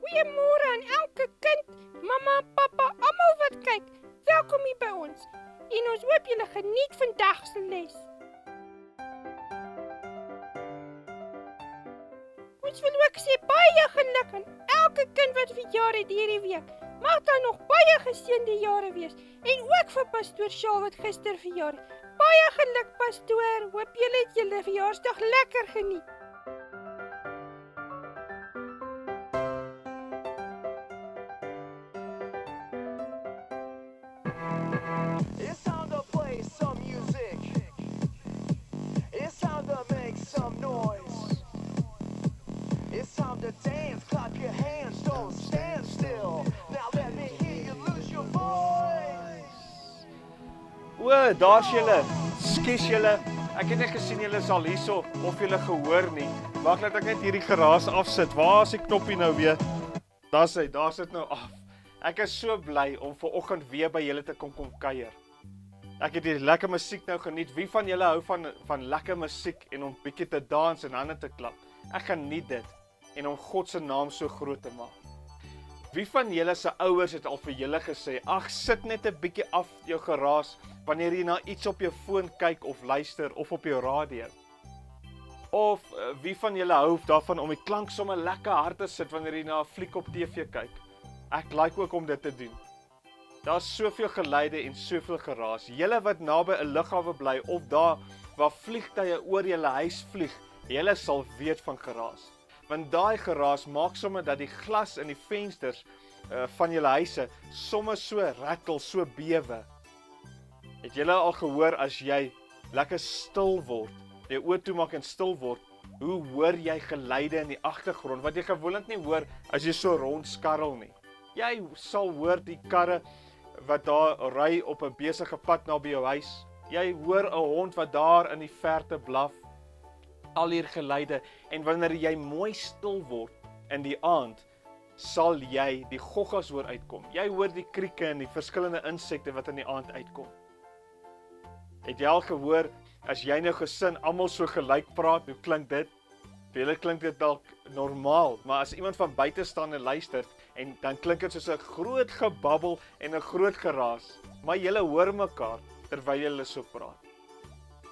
Goeiemôre aan elke kind, mamma, pappa, almal wat kyk. Welkom hier by ons. En ons hoop julle geniet vandag se les. Ons wil ook sê baie geluk aan elke kind wat verjaar het hierdie week. Mag daar nog baie geseënde jare wees. En ook vir pastoor Shaal wat gister verjaar het. Baie geluk pastoor. Hoop julle het julle verjaarsdag lekker geniet. It's time to play some music. It's time to make some noise. It's time to dance, clap your hands, don't stand still. Now let me hear you lose your voice. Daar's julle. Skus julle. Ek het net gesien julle is al hierso of julle gehoor nie. Wag laat ek net hierdie geraas afsit. Waar is die knoppie nou weer? Daar sit nou af. Ek is so bly om vanoggend weer by julle te kom kuier. Ek het hier lekker musiek nou geniet. Wie van julle hou van lekker musiek en om bietjie te dans en hande te klap? Ek geniet dit en om God se naam so groot te maak. Wie van julle se ouers het al vir julle gesê, ag sit net 'n bietjie af jou geraas wanneer jy na iets op jou foon kyk of luister of op jou radio? Of wie van julle hou daarvan om die klank sommer lekker hard te sit wanneer jy na 'n fliek op TV kyk? Ek like ook om dit te doen. Daar's soveel geluide en soveel geraas. Julle wat naby 'n lughawe bly of daar waar vliegtye oor julle huis vlieg, julle sal weet van geraas. Want daai geraas maak sommer dat die glas in die vensters van julle huise sommer so rattel, so bewe. Het julle al gehoor as jy lekker stil word, jy oë toemaak en stil word, hoe hoor jy geluide in die agtergrond wat jy gewoonlik nie hoor as jy so rondskarrel nie? Jy sal hoor die karre wat daar ry op 'n besige pad naby jou huis. Jy hoor 'n hond wat daar in die verte blaf. Al hier geluide, en wanneer jy mooi stil word in die aand, sal jy die goggas hoor uitkom. Jy hoor die krieke en die verskillende insekte wat in die aand uitkom. Het jy al gehoor, as jy nou gesin almal so gelyk praat, hoe klink dit? Vir julle klink dit dalk normaal, maar as iemand van buite staan en luister, en dan klink dit soos 'n groot gebabbel en 'n groot geraas. Maar julle hoor mekaar terwyl julle so praat.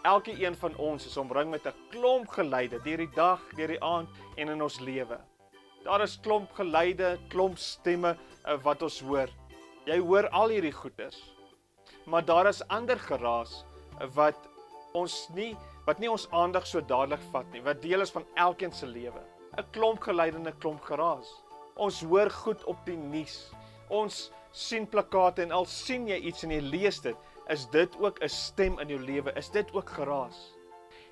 Elke een van ons is omring met 'n klomp geluide deur die dag, deur die aand en in ons lewe. Daar is klomp geluide, klomp stemme wat ons hoor. Jy hoor al hierdie goeters. Maar daar is ander geraas wat nie ons aandag so dadelik vat nie, wat deel is van elkeen se lewe. 'n Klomp geluide en 'n klomp geraas. Ons hoor goed op die nuus. Ons sien plakate en al sien jy iets en jy lees dit, is dit ook 'n stem in jou lewe, is dit ook geraas.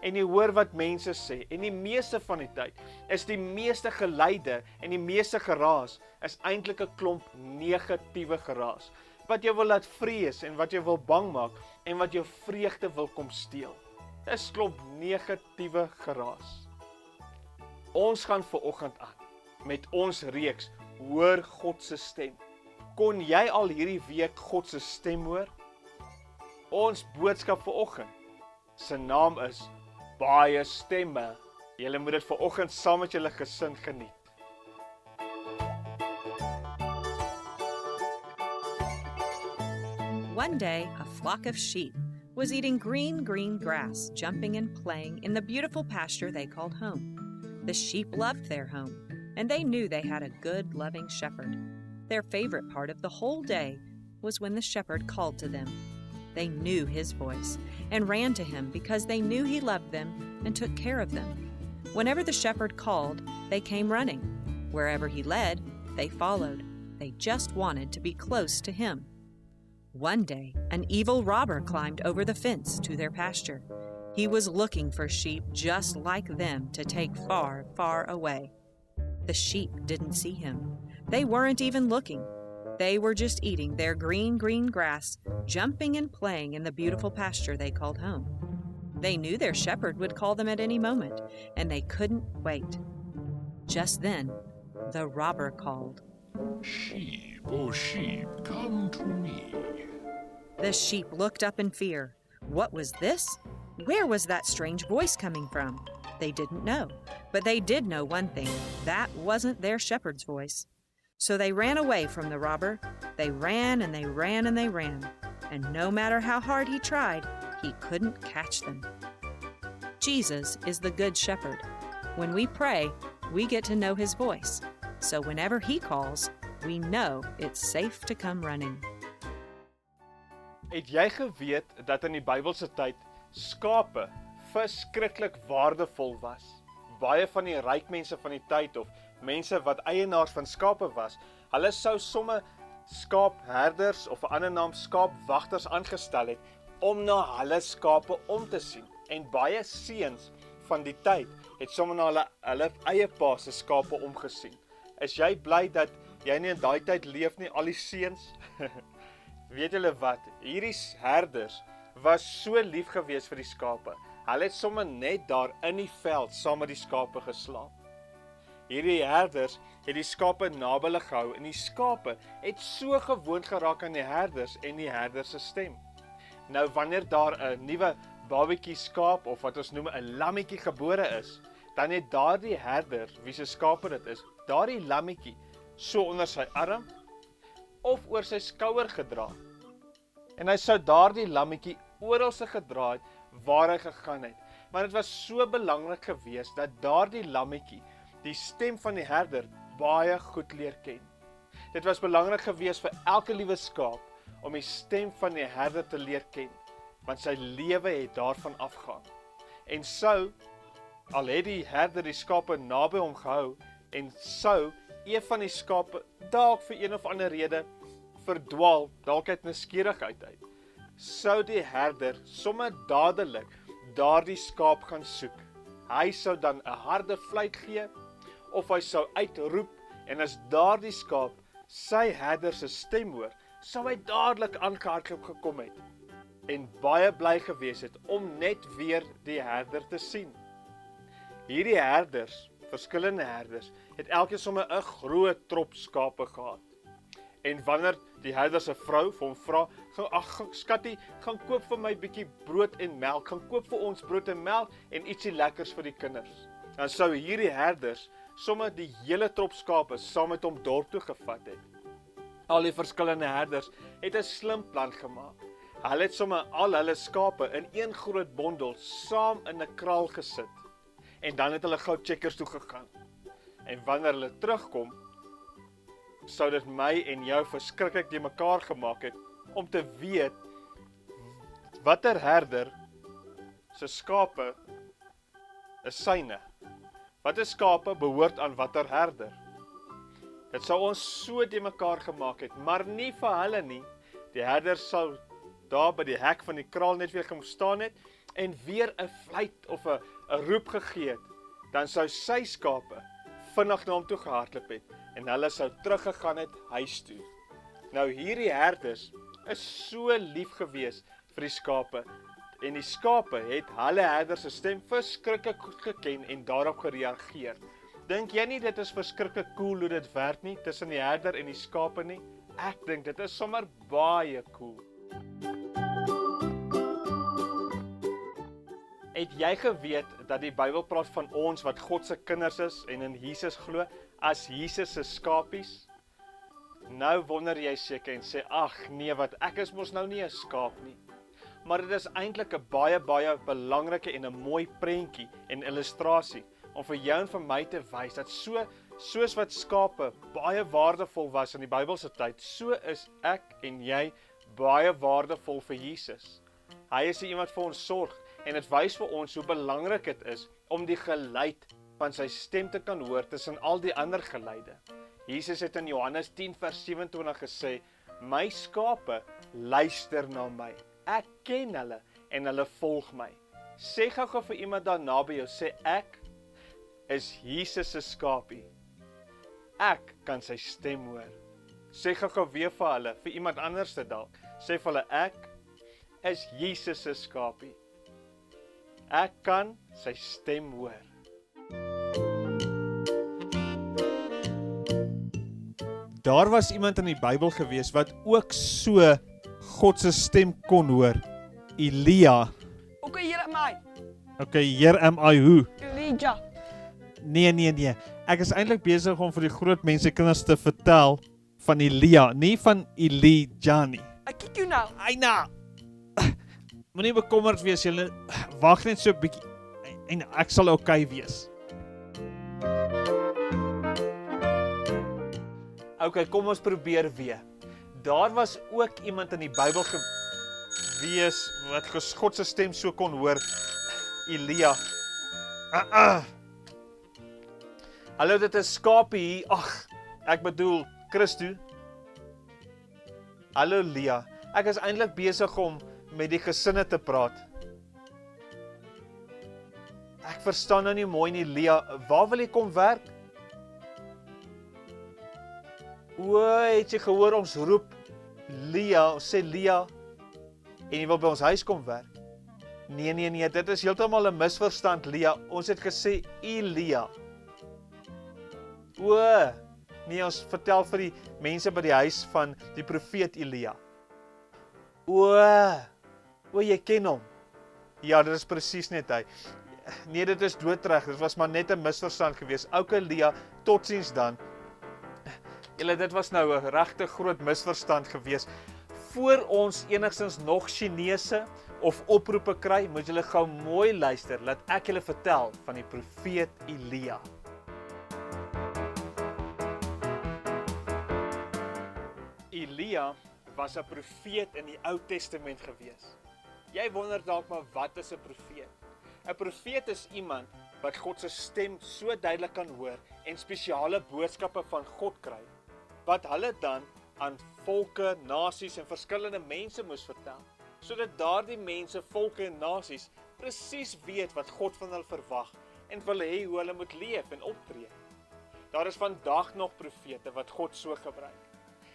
En jy hoor wat mense sê, en die meeste van die tyd is die meeste geluide en die meeste geraas is eintlik 'n klomp negatiewe geraas, wat jou wil laat vrees en wat jou wil bang maak en wat jou vreugde wil kom steel. Dis klomp negatiewe geraas. Ons gaan vanoggend aan met ons reeks Hoor God se stem. Kon jy al hierdie week God se stem hoor? Ons boodskap vanoggend se naam is Baie Stemme. Julle moet dit vanoggend saam met julle gesin geniet. One day, a flock of sheep was eating green grass, jumping and playing in the beautiful pasture they called home. The sheep loved their home, and they knew they had a good, loving shepherd. Their favorite part of the whole day was when the shepherd called to them. They knew his voice and ran to him because they knew he loved them and took care of them. Whenever the shepherd called, they came running. Wherever he led, they followed. They just wanted to be close to him. One day, an evil robber climbed over the fence to their pasture. He was looking for sheep just like them to take far, far away. The sheep didn't see him. They weren't even looking. They were just eating their green grass, jumping and playing in the beautiful pasture they called home. They knew their shepherd would call them at any moment, and they couldn't wait. Just then, the robber called. Sheep, oh sheep, come to me. The sheep looked up in fear. What was this? Where was that strange voice coming from? They didn't know, but they did know one thing. That wasn't their shepherd's voice. So they ran away from the robber. They ran and they ran and they ran. And no matter how hard he tried, he couldn't catch them. Jesus is the Good Shepherd. When we pray, we get to know his voice. So whenever he calls, we know it's safe to come running. Het jy geweet dat in die Bybelse tyd skape verskriklik waardevol was? Baie van die ryk mense van die tyd of mense wat eienaars van skape was, hulle sou somme skaapherders of 'n ander naam skaapwagters aangestel het om na hulle skape om te sien. En baie seuns van die tyd het somme na hulle eie pa se skape omgesien. Is jy bly dat jy nie in daai tyd leef nie, al die seuns? Weet julle wat, hierdie herders was so lief gewees vir die skape. Hulle het sommer net daar in die veld saam met die skape geslaap. Hierdie herders het die skape naby hulle gehou en die skape het so gewoond geraak aan die herders en die herders se stem. Nou wanneer daar 'n nuwe babietjie skaap of wat ons noem 'n lammetjie gebore is, dan het daardie herder, wie se skape dit is, daardie lammetjie so onder sy arm of oor sy skouer gedra. En hy sou daardie lammetjie oral se gedra het waar hy gegaan het. Maar dit was so belangrik geweest dat daardie lammetjie die stem van die herder baie goed leer ken. Dit was belangrik geweest vir elke liewe skaap om die stem van die herder te leer ken, want sy lewe het daarvan afgehang. En sou, al het die herder die skape naby hom gehou, en sou een van die skape dalk vir een of ander rede verdwaal, dalk uit nuuskierigheid uit, sou die herder sommer dadelik daardie skaap gaan soek. Hy sou dan 'n harde fluit gee, of hy sou uitroep, en as daardie skaap sy herder se stem hoor, sou hy dadelik aangehardloop gekom het, en baie bly gewees het om net weer die herder te sien. Hierdie herders, verskillende herders, het elkeen sommer 'n groot trop skape gehad. En wanneer die herder se vrou vir hom vra, "Ag skattie, gaan koop vir my bietjie brood en melk, gaan koop vir ons brood en melk en ietsie lekkers vir die kinders." Dan sou hierdie herders sommer die hele trop skape saam met hom dorp toe gevat het. Al die verskillende herders het 'n slim plan gemaak. Hulle het sommer al hulle skape in een groot bondel saam in 'n kraal gesit. En dan het hulle gou checkers toe gegaan. En wanneer hulle terugkom, sou dit my en jou verskriklik die mekaar gemaak het om te weet watter herder se skape is syne. Watter skape behoort aan watter herder. Dit sou ons so die mekaar gemaak het, maar nie vir hulle nie. Die herder sou daar by die hek van die kraal net weer kom staan het en weer 'n fluit of 'n roep gegee het. Dan sou sy skape vinnig na hom toe gehardloop het en hulle sou teruggegaan het huis toe. Nou hierdie herders is so lief gewees vir die skape en die skape het hulle herder se stem verskriklik goed geken en daarop gereageer. Dink jy nie dit is verskriklik cool hoe dit werk nie tussen die herder en die skape nie? Ek dink dit is sommer baie cool. Het jy geweet dat die Bybel praat van ons wat God se kinders is en in Jesus glo as Jesus se skapies? Nou wonder jy seker en sê, ag nee, wat ek is mos nou nie 'n skaap nie. Maar dit is eintlik 'n baie belangrike en 'n mooi prentjie en illustrasie om vir jou en vir my te wys dat soos wat skape baie waardevol was in die Bybelse tyd, so is ek en jy baie waardevol vir Jesus. Hy is die een wat vir ons sorg en dit wys vir ons hoe belangrik dit is om die geluid van sy stem te kan hoor tussen al die ander geluide. Jesus het in Johannes 10 vers 27 gesê, my skape luister na my. Ek ken hulle en hulle volg my. Sê gou vir iemand daar naby jou, sê ek is Jesus se skapie. Ek kan sy stem hoor. Sê gou weer vir hulle, vir iemand anders te dalk. Sê vir hulle, ek is Jesus se skapie. Ek kan sy stem hoor. Daar was iemand in die Bybel gewees wat ook so God se stem kon hoor. Elia. Okay, here am I. Okay, here am I who? Elijah. Nee. Ek is eintlik besig om vir die groot mense kinders te vertel van Elia, nie van Elijah nie. Ek kyk jou nou. Eina! Moenie bekommerd wees, julle wag net so 'n bietjie en ek sal okay wees. Okay, kom ons probeer weer. Daar was ook iemand in die Bybel gewees wat God se stem so kon hoor. Elia. Hallo, dit is skapie hier. Ag, ek bedoel Christo. Hallo Lia. Ek is eintlik besig om met die gesinne te praat. Ek verstaan nou nie mooi nie, Lia. Waar wil jy kom werk? O, het jy gehoor ons roep Lia, ons sê Lia en jy wil by ons huis kom werk? Nee, dit is heeltemal 'n misverstand, Lia. Ons het gesê Elia. O, nee, ons vertel vir die mense by die huis van die profeet Elia. O, jy ken hom. Ja, dit is presies net hy. Nee, dit is doodreg. Dit was maar net 'n misverstand geweest. Okay, Lia, totsiens dan. Julle, dit was nou 'n regte groot misverstand geweest. Voor ons enigstens nog Chinese of oproepe kry, moet julle gou mooi luister, laat ek julle vertel van die profeet Elia. Elia was 'n profeet in die Ou Testament gewees. Jy wonder dalk maar wat is 'n profeet? 'n Profeet is iemand wat God se stem so duidelik kan hoor en spesiale boodskappe van God kry, wat hulle dan aan volke, nasies en verskillende mense moes vertel, sodat daardie mense, volke en nasies presies weet wat God van hulle verwag en wil hê hoe hulle moet leef en optree. Daar is vandag nog profete wat God so gebruik.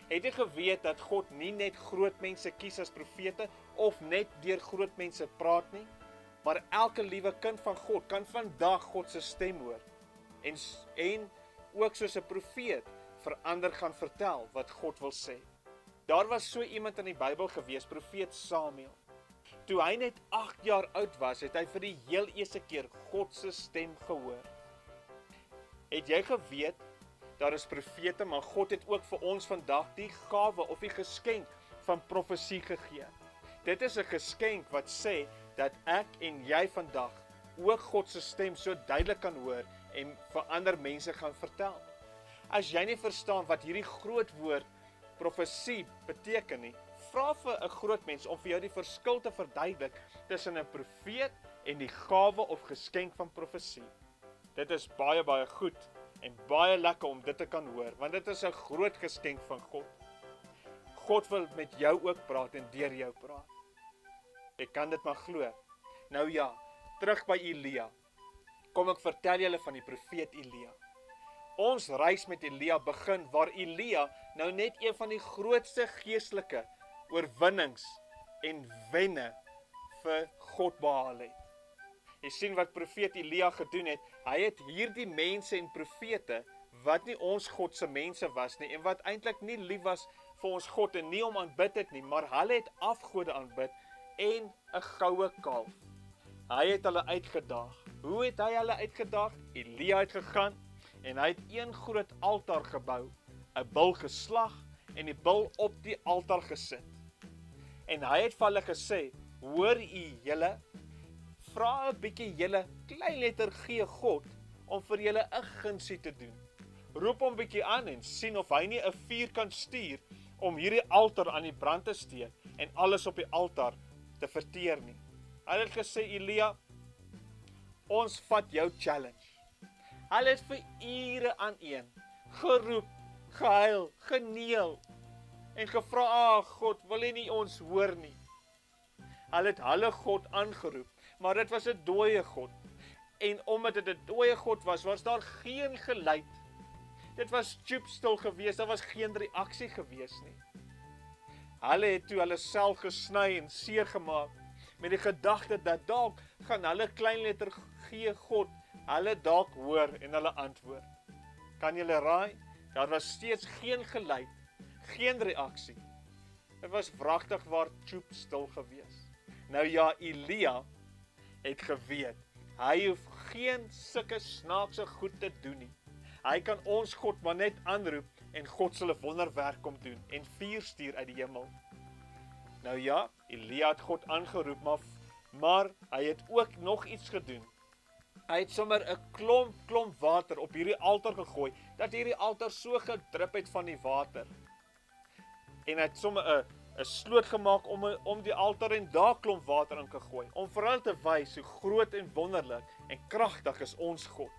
Het jy geweet dat God nie net groot mense kies as profete of net deur groot mense praat nie, maar elke liewe kind van God kan vandag God se stem hoor en ook soos 'n profeet vir ander gaan vertel wat God wil sê. Daar was so iemand in die Bybel gewees, profeet Samuel. Toe hy net 8 jaar oud was, het hy vir die heel eerste keer God se stem gehoor. Het jy geweet, daar is profete, maar God het ook vir ons vandag die gawe of die geskenk van profesie gegee. Dit is 'n geskenk wat sê dat ek en jy vandag ook God se stem so duidelik kan hoor en vir ander mense gaan vertel. As jy nie verstaan wat hierdie groot woord profesie beteken nie, vra vir 'n groot mens om vir jou die verskil te verduidelik tussen 'n profeet en die gawe of geskenk van profesie. Dit is baie goed en baie lekker om dit te kan hoor, want dit is 'n groot geskenk van God. God wil met jou ook praat en deur jou praat. Ek kan dit maar glo. Nou ja, terug by Elia. Kom ek vertel julle van die profeet Elia. Ons reis met Elia begin waar Elia nou net een van die grootste geestelike oorwinnings en wenne vir God behaal het. Jy sien wat profeet Elia gedoen het. Hy het hierdie mense en profete wat nie ons God se mense was nie en wat eintlik nie lief was vir ons God en nie om aanbid het nie, maar hulle het afgode aanbid en 'n goue kalf. Hy het hulle uitgedaag. Hoe het hy hulle uitgedaag? Elia het gegaan en hy het een groot altaar gebou, 'n bul geslag en die bul op die altaar gesit. En hy het vir hulle gesê, hoor julle, vra 'n bietjie julle klein letter G God om vir julle 'n gunsie te doen. Roep hom bietjie aan en sien of hy nie 'n vuur kan stuur om hierdie altaar aan die brand te steek en alles op die altaar te verteer nie. Hy het gesê, Elia, ons vat jou challenge. Hulle het vir ure aan een geroep, gehuil, geneel en gevra, God, wil jy nie ons hoor nie? Hulle het hulle God aangeroep, maar dit was 'n dooie God. En omdat dit 'n dooie God was, was daar geen geluid. Dit was stil gewees, daar was geen reaksie gewees nie. Hulle het toe hulle self gesny en seer gemaak met die gedagte dat dalk gaan hulle klein letter G God hulle dalk hoor en hulle antwoord. Kan julle raai? Daar was steeds geen geluid, geen reaksie. Dit was wragtig waar stil gewees. Nou ja, Elia het geweet, hy hoef geen sulke snaakse goed te doen nie. Hy kan ons God maar net aanroep en God sal 'n wonderwerk kom doen en vuur stuur uit die hemel. Nou ja, Elia het God aangeroep, maar hy het ook nog iets gedoen. Hy het sommer 'n klomp water op hierdie altaar gegooi, dat hierdie altaar so gedrup het van die water. En hy het sommer 'n sloot gemaak om die altaar en daar klomp water in gegooi, om vir hulle te wys hoe groot en wonderlik en kragtig is ons God.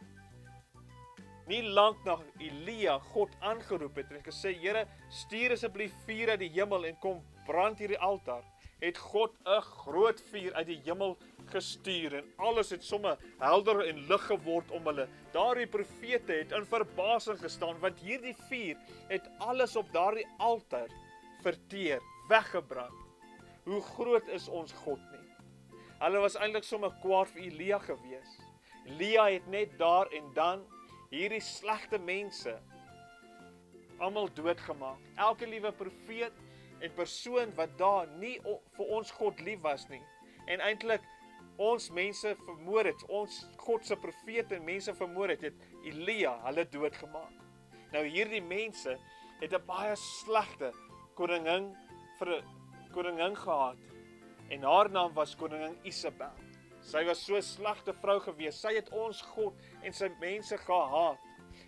Nie lank na Elia God aangeroep het en gesê, Here, stuur asseblief vuur uit die hemel en kom brand hierdie altaar, het God 'n groot vuur uit die hemel gestuur en alles het sommer helder en lig geword om hulle. Daardie profete het in verbasing gestaan, want hierdie vuur het alles op daardie altaar verteer, weggebrand. Hoe groot is ons God nie? Hulle was eintlik sommer kwaad vir Elia gewees. Elia het net daar en dan hierdie slegte mense almal doodgemaak. Elke liewe profeet en persoon wat daar nie vir ons God lief was nie. En eintlik ons mense vermoor het, ons God se profete en mense vermoor het Elia hulle doodgemaak. Nou hierdie mense het 'n baie slegte koningin gehad. En haar naam was koningin Isabel. Sy was so 'n slegte vrou gewees. Sy het ons God en sy mense gehaat.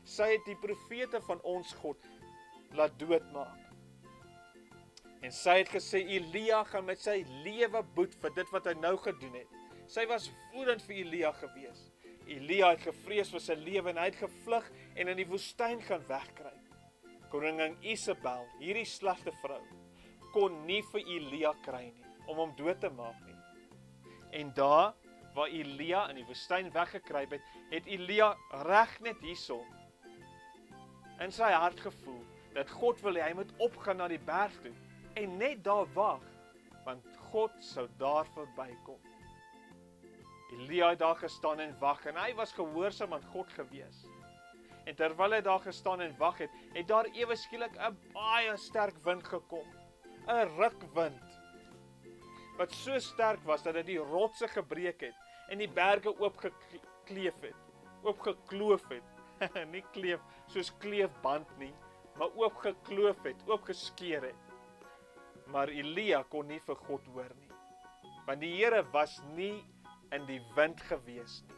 Sy het die profete van ons God laat doodmaak. En sy het gesê, Elia gaan met sy lewe boet vir dit wat hy nou gedoen het. Sy was woedend vir Elia gewees. Elia het gevrees vir sy lewe en hy het gevlug en in die woestyn gaan wegkruip. Koningin Isabel, hierdie slegte vrou, kon nie vir Elia kry nie, om hom dood te maak nie. En daar, waar Elia in die woestyn weggekruip het, het Elia reg net hierso in sy hart gevoel, dat God wil hy moet opgaan na die berg toe, en net daar wag, want God sou daar verbykom. Elia het daar gestaan en wag, en hy was gehoorsaam aan God gewees. En terwyl hy daar gestaan en wag het, het daar ewe skielik 'n baie sterk wind gekom. 'n Rukwind, wat so sterk was, dat dit die rotse gebreek het, en die berge oopgekloof het, nie kleef, soos kleefband nie, maar oopgekloof het, oopgeskeur het. Maar Elia kon nie vir God hoor nie, want die Here was nie in die wind gewees nie.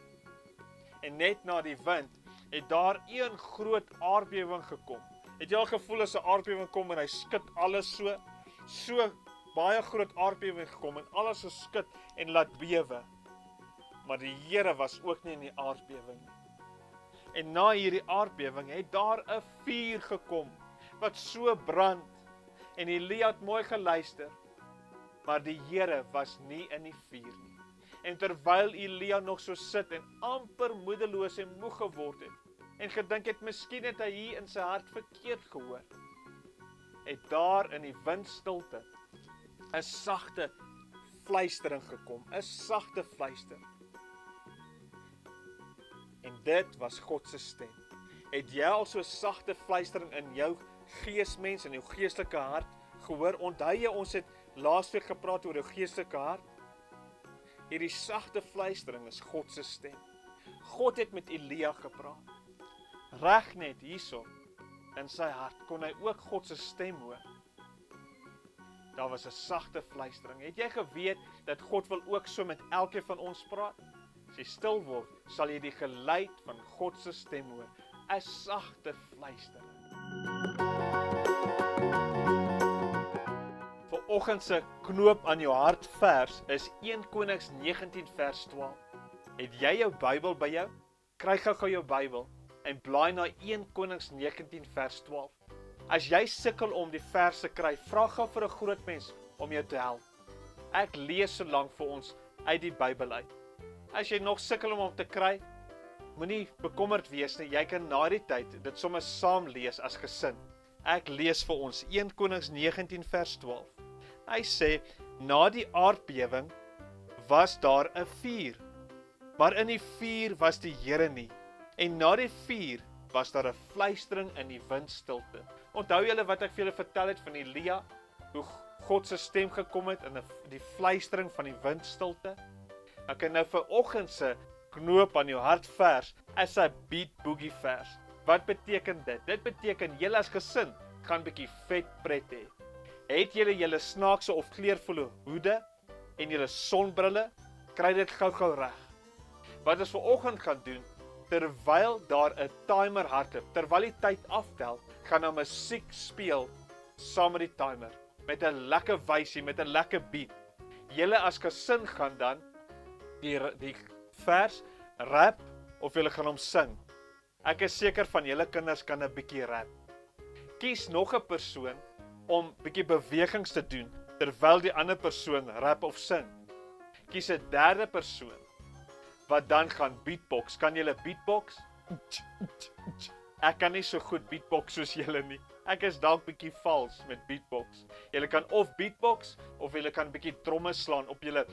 En net na die wind, het daar een groot aardbewing gekom. Het jy al gevoel as 'n aardbewing kom en hy skud alles so baie groot aardbewing gekom en alles geskud en laat bewe. Maar die Here was ook nie in die aardbewing nie. En na hierdie aardbewing het daar 'n vuur gekom, wat so brand. En Elia het mooi geluister, maar die Here was nie in die vuur nie. En terwyl Elia nog so sit en amper moedeloos en moeg geword het, en gedink het, miskien het hy hier in sy hart verkeerd gehoor, het daar in die windstilte 'n sagte fluistering gekom, 'n sagte fluister. En dit was God se stem. Het jy al so 'n sagte fluistering in jou geesmens, in jou geestelike hart gehoor? Onthou jy, ons het laasweek gepraat oor jou geestelike hart? Hierdie sagte fluistering is God se stem. God het met Elia gepraat. Reg net hierso, in sy hart, kon hy ook God se stem hoor. Daar was 'n sagte fluistering. Het jy geweet dat God wil ook so met elkeen van ons praat? As jy stil word, sal jy die geluid van God se stem hoor. 'n Sagte fluistering. Vanoggend se knoop aan jou hart vers is 1 Konings 19 vers 12. Het jy jou Bybel by jou? Kry gou jou Bybel en blaai na 1 Konings 19 vers 12. As jy sukkel om die verse kry, vra gou vir 'n groot mens om jou te help. Ek lees so lank vir ons uit die Bybel uit. As jy nog sukkel om hom te kry, moenie bekommerd wees nie, jy kan na die tyd dit sommer saam lees as gesin. Ek lees vir ons 1 Konings 19 vers 12. Hy sê, na die aardbewing was daar 'n vuur, maar in die vuur was die Here nie. En na die vuur was daar 'n fluistering in die windstilte. Onthou julle wat ek vir julle vertel het van Elia, hoe God se stem gekom het in die fluistering van die windstilte? Ek kan nou vir oggend se knoop aan jou hart vers is 'n beat boogie vers. Wat beteken dit? Dit beteken julle as gesin gaan bietjie vet pret hê. Het julle snaakse of kleurvolle hoede en julle sonbrille, kry dit gou reg. Wat ons vanoggend gaan doen, terwyl daar 'n timer hardloop, terwyl die tyd aftel, gaan daar musiek speel saam met die timer, met 'n lekker wysie, met 'n lekker beat. Julle as gesin gaan dan die vers rap of julle gaan hom sing. Ek is seker van julle kinders kan 'n bietjie rap. Kies nog 'n persoon om bietjie bewegings te doen terwyl die ander persoon rap of sing. Kies 'n derde persoon wat dan gaan beatbox. Kan julle beatbox? Ek kan nie so goed beatbox soos julle nie. Ek is dalk bietjie vals met beatbox. Julle kan of beatbox of julle kan bietjie tromme slaan op julle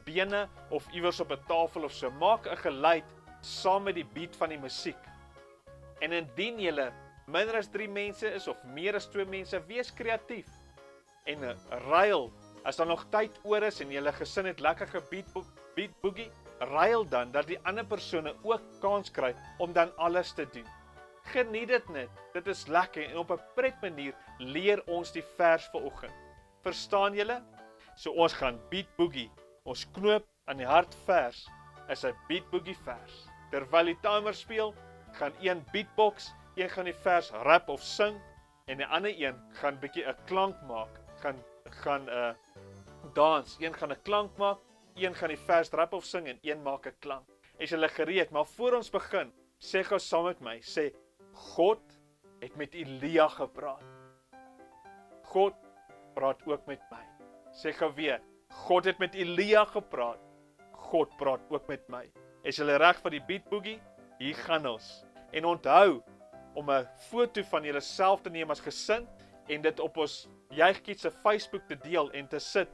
bene of iewers op 'n tafel of so. Maak 'n geluid saam met die beat van die musiek. En indien julle minder as 3 mense is of meer as 2 mense, wees kreatief. En ruil, as daar nog tyd oor is en julle gesin het lekker gebeat boogie, ruil dan, dat die ander persone ook kans kry om dan alles te doen. Geniet dit net, dit is lekker en op 'n pret manier leer ons die vers vanoggend. Verstaan julle? So ons gaan beat boogie, ons knoop aan die hart vers is 'n beat boogie vers. Terwyl die timer speel, gaan een beatbox, een gaan die vers rap of sing en die ander een gaan bietjie 'n klank maak, gaan dans, een gaan 'n klank maak, een gaan die vers rap of sing en een maak 'n klank. Is julle gereed? Maar voor ons begin, sê gou saam met my, sê God het met Elia gepraat. God praat ook met my. Sê gou weer, God het met Elia gepraat. God praat ook met my. Is julle reg vir die beat boogie? Hier gaan ons. En onthou om 'n foto van julleself te neem as gesin en dit op ons Juigkids se Facebook te deel en te sit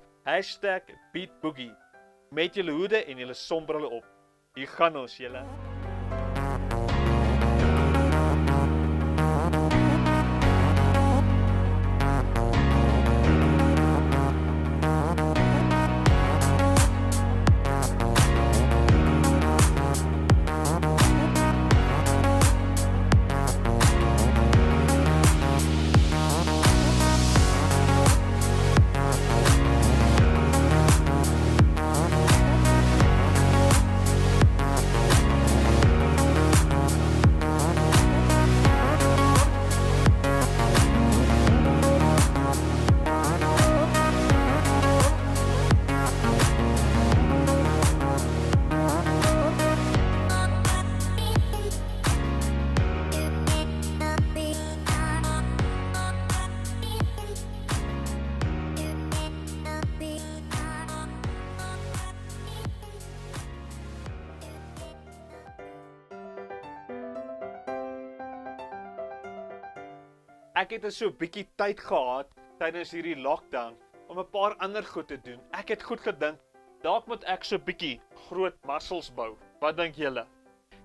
#beatboogie met julle hoede en julle sonbrille op. Hier gaan ons julle. Ek het so 'n bietjie tyd gehad tydens hierdie lockdown om 'n paar ander goed te doen. Ek het goed gedink, dalk moet ek so 'n bietjie groot muscles bou. Wat dink julle?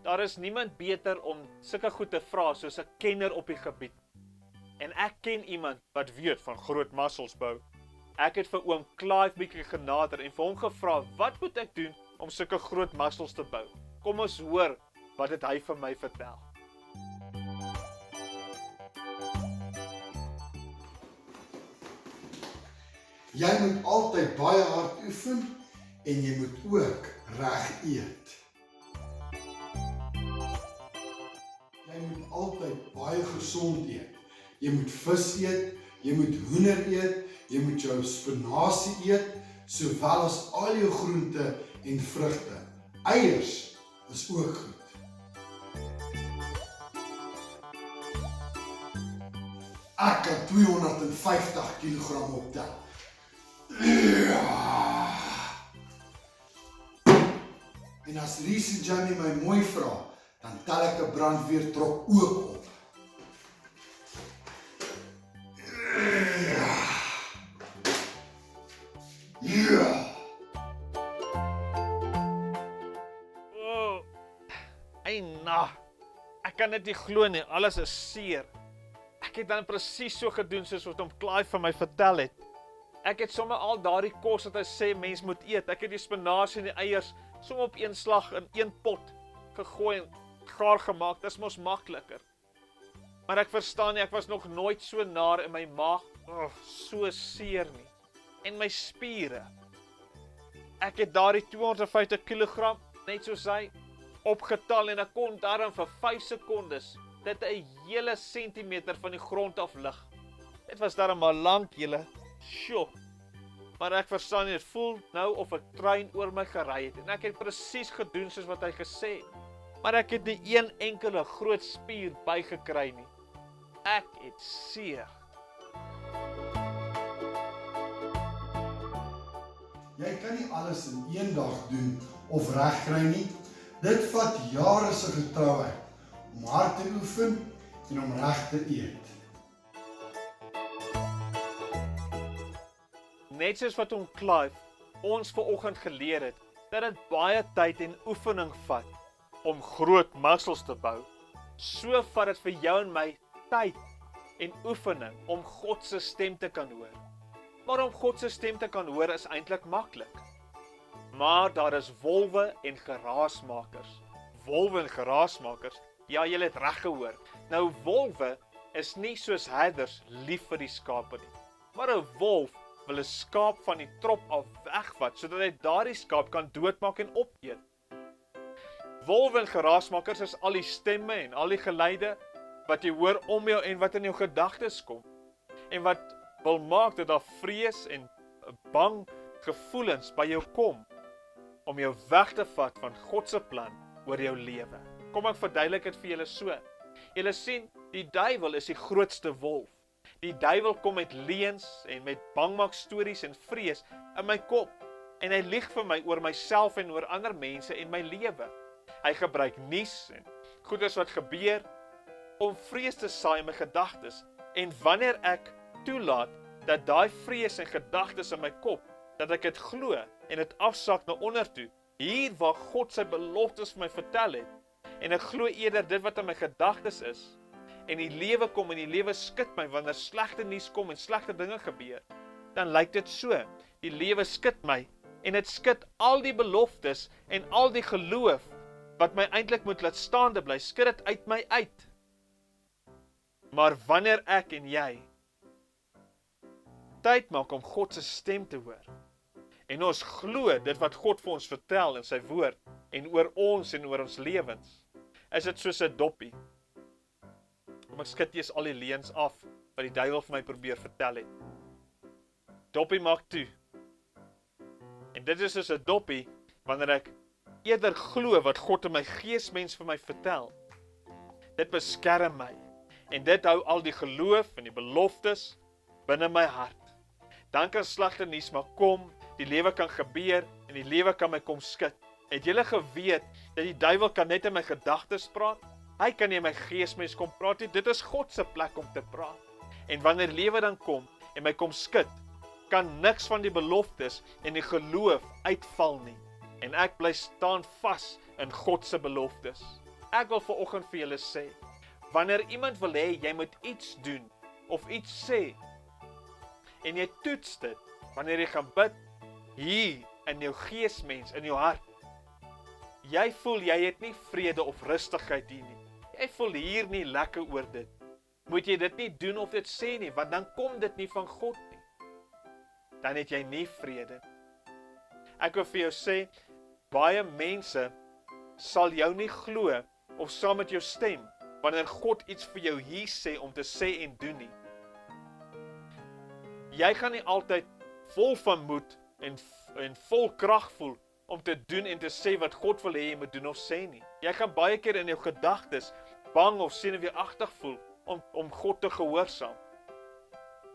Daar is niemand beter om sulke goed te vra soos 'n kenner op die gebied. En ek ken iemand wat weet van groot muscles bou. Ek het vir oom Clive bietjie genader en vir hom gevra, wat moet ek doen om sulke groot muscles te bou? Kom ons hoor wat het hy vir my vertel. Jy moet altyd baie hard oefen en jy moet ook reg eet. Jy moet altyd baie gesond eet. Jy moet vis eet, jy moet hoender eet, jy moet jou spinasie eet, sowel as al jou groente en vrugte. Eiers is ook goed. Ek kan 250 kg optel. En as Reese en Jamie my mooi vra, dan tel ek 'n brandweertrok ook op. Oh, eina, ek kan dit nie glo nie, alles is seer. Ek het dan presies so gedoen soos wat hom Clive vir my vertel het. Ek het sommer al daardie kos wat hy sê mens moet eet. Ek het die spinasie en die eiers sommer op een slag in een pot gegooi en gaar gemaak. Dis mos makliker. Maar ek verstaan nie, ek was nog nooit so naar in my maag, so seer nie. En my spiere. Ek het daardie 250 kg, net soos hy, opgetal en ek kon daarom vir 5 sekondes dit 'n hele sentimeter van die grond af lig. Dit was daarom al lank julle, sjoe. Maar ek verstaan nie, dit voel nou of 'n trein oor my gery het en ek het presies gedoen soos wat hy gesê het. Maar ek het nie een enkele groot spier bygekry nie. Ek het seer. Jy kan nie alles in een dag doen of regkry nie. Dit vat jare se getrouheid om hard te oefen en om reg te eet. Net soos wat Clive ons vanoggend geleer het, dat dit baie tyd en oefening vat om groot muscles te bou, so vat dit vir jou en my tyd en oefening om God se stem te kan hoor. Maar om God se stem te kan hoor is eintlik maklik. Maar daar is wolwe en geraasmakers. Wolwe en geraasmakers, ja, jy het reg gehoor. Nou wolwe is nie soos herders lief vir die skape nie. Maar 'n wolf wil 'n skaap van die trop af wegvat, sodat hy daardie skaap kan doodmaak en opeet. Wolwe en geraasmakers is al die stemme en al die geluide wat jy hoor om jou en wat in jou gedagtes kom. En wat wil maak dat daar vrees en bang gevoelens by jou kom, om jou weg te vat van God se plan oor jou lewe. Kom ek verduidelik dit vir julle so. Julle sien, die duiwel is die grootste wolf. Die duiwel kom met leuns en met bangmaak stories en vrees in my kop. En hy lieg vir my oor myself en oor ander mense en my lewe. Hy gebruik nuus en goeders wat gebeur om vrees te saai in my gedagtes. En wanneer ek toelaat dat daai vrees en gedagtes in my kop, dat ek dit glo en dit afsak na onder toe, hier waar God sy beloftes vir my vertel het, en ek glo eerder dit wat in my gedagtes is, en die lewe kom en die lewe skud my wanneer slegte nuus kom en slegte dinge gebeur, dan lyk dit so, die lewe skud my, en dit skud al die beloftes en al die geloof, wat my eintlik moet laat staande bly, skud dit uit my uit. Maar wanneer ek en jy tyd maak om God se stem te hoor, en ons glo dit wat God vir ons vertel in sy woord, en oor ons en oor ons lewens, is dit soos 'n doppie. Kom ek skud eers al die leuns af, wat die duiwel vir my probeer vertel het. Doppie maak toe. En dit is soos 'n doppie, wanneer ek eerder glo wat God in my geesmens vir my vertel. Dit beskerm my, en dit hou al die geloof en die beloftes binne my hart. Dan kan slegte nuus maar kom, die lewe kan gebeur, en die lewe kan my kom skud. Het julle geweet, dat die duiwel kan net in my gedagtes praat? Hy kan nie in my geesmens kom praat nie, dit is God se plek om te praat. En wanneer lewe dan kom, en my kom skud, kan niks van die beloftes en die geloof uitval nie. En ek bly staan vas in God se beloftes. Ek wil vanoggend vir julle sê, wanneer iemand wil hê jy moet iets doen, of iets sê, en jy toets dit, wanneer jy gaan bid, hier in jou geesmens, in jou hart, jy voel jy het nie vrede of rustigheid hier nie, jy voel hier nie lekker oor dit, moet jy dit nie doen of dit sê nie, want dan kom dit nie van God nie, dan het jy nie vrede. Ek wil vir jou sê, baie mense sal jou nie glo, of saam met jou stem, wanneer God iets vir jou hier sê, om te sê en doen nie. Jy gaan nie altyd vol van moed en vol krag voel om te doen en te sê wat God wil hê jy moet doen of sê nie. Jy gaan baie keer in jou gedagtes bang of senuweeagtig voel om God te gehoorsaam.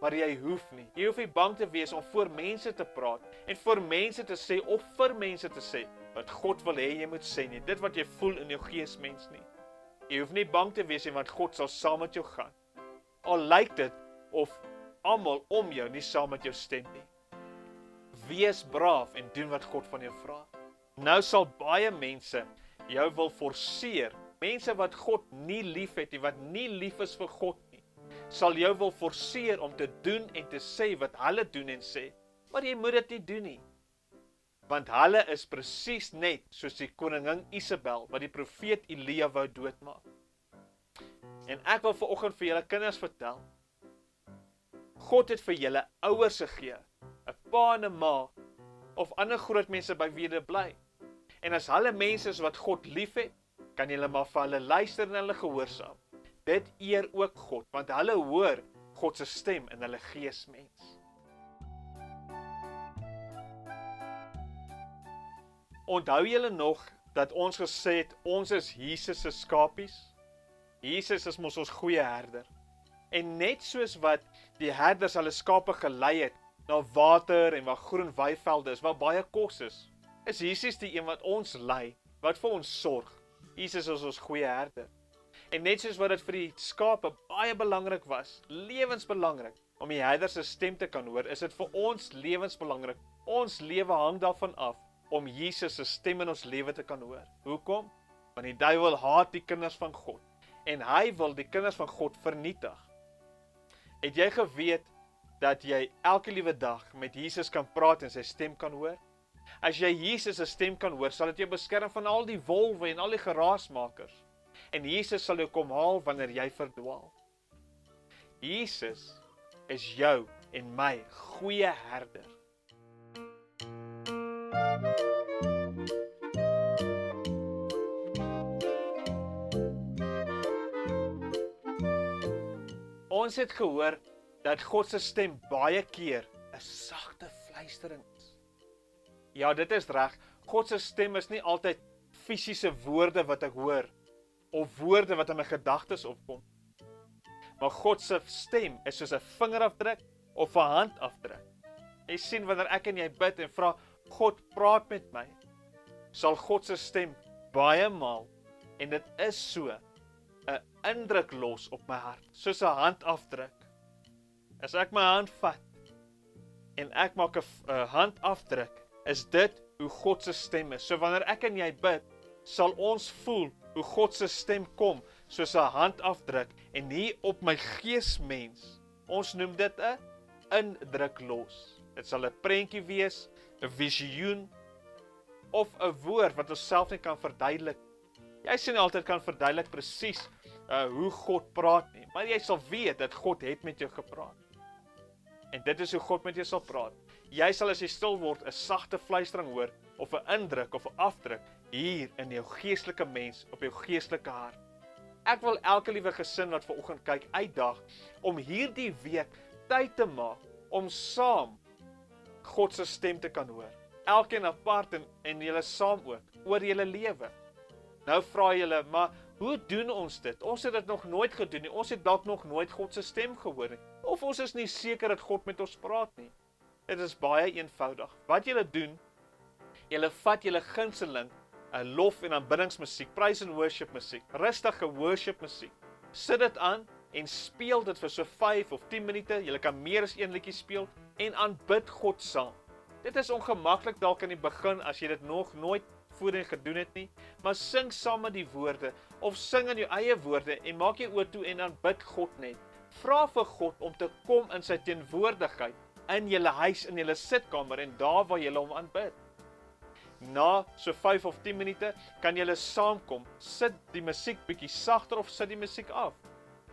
Maar jy hoef nie. Jy hoef nie bang te wees om voor mense te praat en voor mense te sê of vir mense te sê wat God wil hê jy moet sê nie. Dit wat jy voel in jou geesmens nie. Jy hoef nie bang te wees nie, want God sal saam met jou gaan. Al lyk dit of almal om jou nie saam met jou stem nie. Wees braaf en doen wat God van jou vra. Nou sal baie mense jou wil forceer. Mense wat God nie lief het nie, wat nie lief is vir God nie, sal jou wil forceer om te doen en te sê wat hulle doen en sê. Maar jy moet dit nie doen nie. Want hulle is presies net soos die koningin Isabel wat die profeet Elia wou doodmaak. En ek wil vanoggend vir julle kinders vertel, God het vir julle ouers gegee, 'n pa en 'n ma, of ander groot mense by wie hulle bly. En as hulle mense is wat God liefhet, kan julle maar vir hulle luister en hulle gehoorsaam. Dit eer ook God, want hulle hoor God se stem in hulle geesmens. Onthou julle nog dat ons gesê het, ons is Jesus se skapies? Jesus is mos ons goeie herder. En net soos wat die herders hulle skape gelei het na water en waar groen weivelde is, waar baie kos is Jesus die een wat ons lei, wat vir ons sorg. Jesus is ons goeie herder. En net soos wat dit vir die skape baie belangrik was, lewensbelangrik, om die herder se stem te kan hoor, is dit vir ons lewensbelangrik. Ons lewe hang daarvan af, om Jesus se stem in ons lewe te kan hoor. Hoekom? Want die duiwel haat die kinders van God, en hy wil die kinders van God vernietig. Het jy geweet, dat jy elke liewe dag met Jesus kan praat en sy stem kan hoor? As jy Jesus se stem kan hoor, sal dit jou beskerm van al die wolwe en al die geraasmakers. En Jesus sal jou kom haal wanneer jy verdwaal. Jesus is jou en my goeie herder. Ons het gehoor dat God se stem baie keer 'n sagte fluistering is. Ja, dit is reg. God se stem is nie altyd fisiese woorde wat ek hoor, of woorde wat in my gedagtes opkom. Maar God se stem is soos 'n vingerafdruk of 'n handafdruk. Jy sien, wanneer ek en jy bid en vra, God praat met my, sal God se stem baie maal, en dit is so, 'n indruk los op my hart, soos 'n handafdruk. As ek my hand vat, en ek maak 'n handafdruk, is dit hoe God se stem is. So wanneer ek en jy bid, sal ons voel hoe God se stem kom, soos 'n handafdruk, en hier op my geesmens. Ons noem dit 'n indruk los. Dit sal 'n prentjie wees, 'n visioen, of 'n woord wat ons self nie kan verduidelik. Jy sien altyd kan verduidelik presies hoe God praat nie, maar jy sal weet dat God het met jou gepraat. En dit is hoe God met jou sal praat. Jy sal as jy stil word 'n sagte fluistering hoor, of 'n indruk of 'n afdruk hier in jou geestelike mens, op jou geestelike hart. Ek wil elke liewe gesin wat vanoggend kyk uitdaag om hierdie week tyd te maak om saam God se stem te kan hoor. Elkeen apart en julle saam ook oor julle lewe. Nou vra julle, maar hoe doen ons dit? Ons het dit nog nooit gedoen nie. Ons het dalk nog nooit God se stem gehoor nie. Of ons is nie seker dat God met ons praat nie. Dit is baie eenvoudig. Wat julle doen, julle vat julle gunsteling, 'n lof en aanbiddingsmusiek, praise and worship musiek, rustige worship musiek. Sit dit aan en speel dit vir so 5 of 10 minute. Julle kan meer as een liedjie speel en aanbid God saam. Dit is ongemaklik dalk in die begin as jy dit nog nooit voorheen gedoen het nie, maar sing saam met die woorde of sing in jou eie woorde en maak jy oor toe en aanbid God net. Vra vir God om te kom in sy teenwoordigheid in julle huis, in julle sitkamer en daar waar julle hom aanbid. Na so 5 of 10 minute kan julle saamkom, sit die musiek bietjie sagter of sit die musiek af.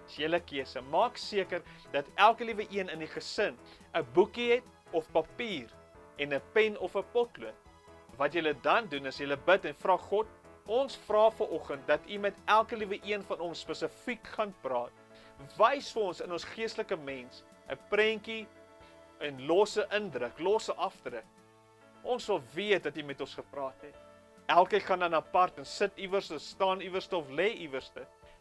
Dis julle keuse. Maak seker dat elke liewe een in die gesin 'n boekie het of papier en 'n pen of 'n potlood. Wat julle dan doen is julle bid en vra God, ons vra vanoggend dat U met elke liewe een van ons spesifiek gaan praat. Wys vir ons in ons geestelike mens 'n prentjie, 'n losse indruk, losse afdruk. Ons wil weet dat U met ons gepraat het. Elkeen gaan dan apart en sit iewers, staan iewers of lê iewers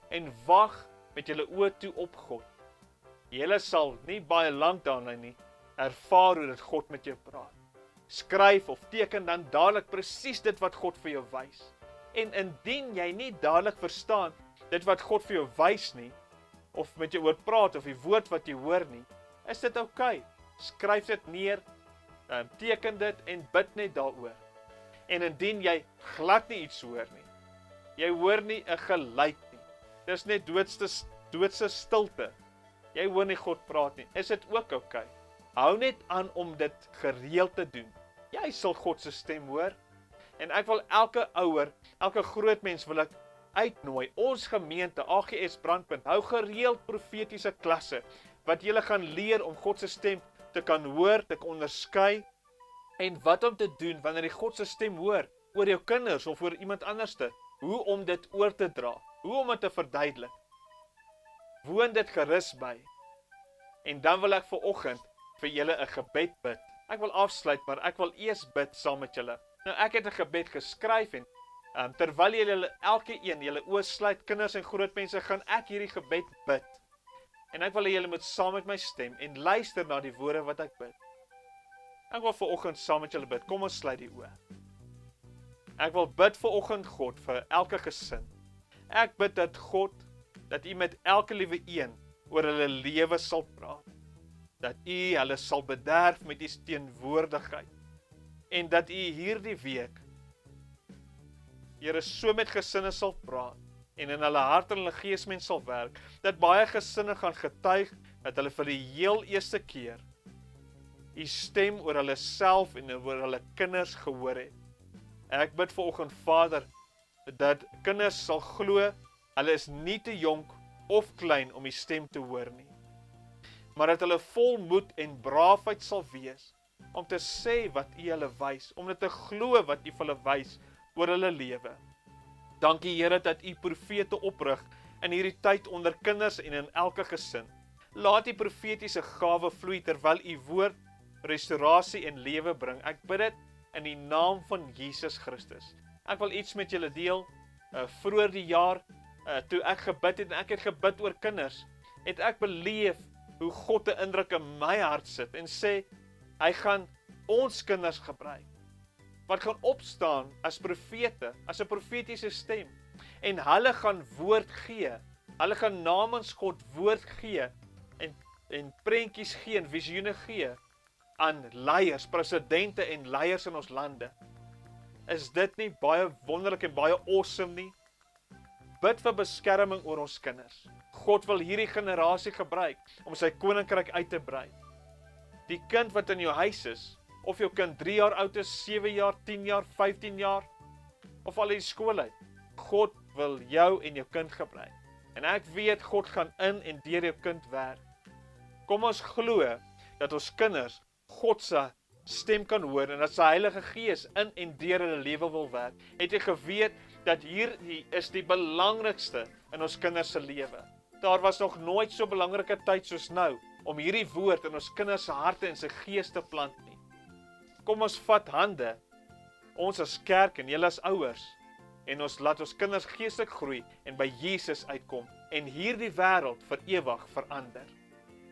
en wag met julle oë toe op God. Julle sal nie baie lank daarna nie ervaar hoe dit God met jou praat. Skryf of teken dan dadelik presies dit wat God vir jou wys. En indien jy nie dadelik verstaan dit wat God vir jou wys nie, of met jou oor praat of die woord wat jy hoor nie, is dit oukei. Skryf dit neer, teken dit en bid net daaroor. En indien jy glad nie iets hoor nie, jy hoor nie 'n geluid nie, dis net doodse stilte, jy hoor nie God praat nie, is dit ook oukei. Hou net aan om dit gereeld te doen. Jy sal God se stem hoor. En ek wil elke ouer, elke groot mens wil ek uitnooi, ons gemeente, AGS Brandpunt, hou gereeld profetiese klasse, wat julle gaan leer om God se stem te kan hoor, te kan onderskei, en wat om te doen wanneer jy God se stem hoor, oor jou kinders of oor iemand anderste, hoe om dit oor te dra, hoe om dit te verduidelik. Woon dit gerus by. En dan wil ek vanoggend vir julle 'n gebed bid. Ek wil afsluit, maar ek wil eers bid saam met julle. Nou ek het 'n gebed geskryf en terwyl julle elkeen julle oë sluit, kinders en groot mense, gaan ek hierdie gebed bid. En ek wil hê julle moet saam met my stem en luister na die woorde wat ek bid. Ek wil vanoggend saam met julle bid. Kom ons sluit die oë. Ek wil bid vanoggend, God, vir elke gesin. Ek bid dat God, dat U met elke liewe een oor hulle lewe sal praat. Dat U hulle sal bederf met U teenwoordigheid. En dat U hierdie week, Here, so met gesinne sal praat en in hulle hart en hulle gees mens sal werk, dat baie gesinne gaan getuig dat hulle vir die heel eerste keer U stem oor hulle self en oor hulle kinders gehoor het. Ek bid vanoggend, Vader, dat kinders sal glo, hulle is nie te jonk of klein om U stem te hoor nie, maar dat hulle vol moed en braafheid sal wees, om te sê wat U hulle wys, om dit te glo wat U vir hulle wys oor hulle lewe. Dankie Here dat U profete oprig in hierdie tyd onder kinders en in elke gesin. Laat die profetiese gawe vloei terwyl U woord restaurasie en lewe bring. Ek bid dit in die naam van Jesus Christus. Ek wil iets met julle deel. Vroeër die jaar, toe ek gebid het en ek het gebid oor kinders, het ek beleef hoe God 'n indruk in my hart sit en sê, hy gaan ons kinders gebruik, wat gaan opstaan as profete, as 'n profetiese stem, en hulle gaan woord gee, hulle gaan namens God woord gee, en prentjies gee, en visioene gee, aan leiers, presidente en leiers in ons lande. Is dit nie baie wonderlik en baie awesome nie? Bid vir beskerming oor ons kinders. God wil hierdie generasie gebruik om sy koninkryk uit te brei. Die kind wat in jou huis is, of jou kind 3 jaar oud is, 7 jaar, 10 jaar, 15 jaar, of al in skool uit, God wil jou en jou kind gebruik. En ek weet God gaan in en deur jou kind werk. Kom ons glo dat ons kinders God se stem kan hoor en dat sy Heilige Gees in en deur hulle lewe wil werk. Het jy geweet dat hierdie is die belangrikste in ons kinders se lewe? Daar was nog nooit so belangrike tyd soos nou om hierdie woord in ons kinders se harte en sy gees te plant nie. Kom ons vat hande, ons as kerk en julle as ouers, en ons laat ons kinders geestelik groei en by Jesus uitkom en hierdie wêreld vir ewig verander.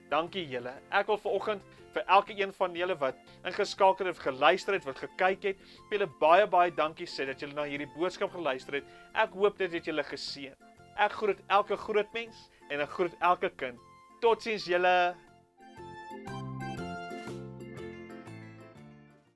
Dankie julle. Ek wil vanoggend vir elke een van julle wat ingeskakel het, geluister het, wat gekyk het, vir julle baie dankie sê dat julle na hierdie boodskap geluister het. Ek hoop dit het julle geseën. Ek groet elke groot mens en ek groet elke kind. Totsiens julle.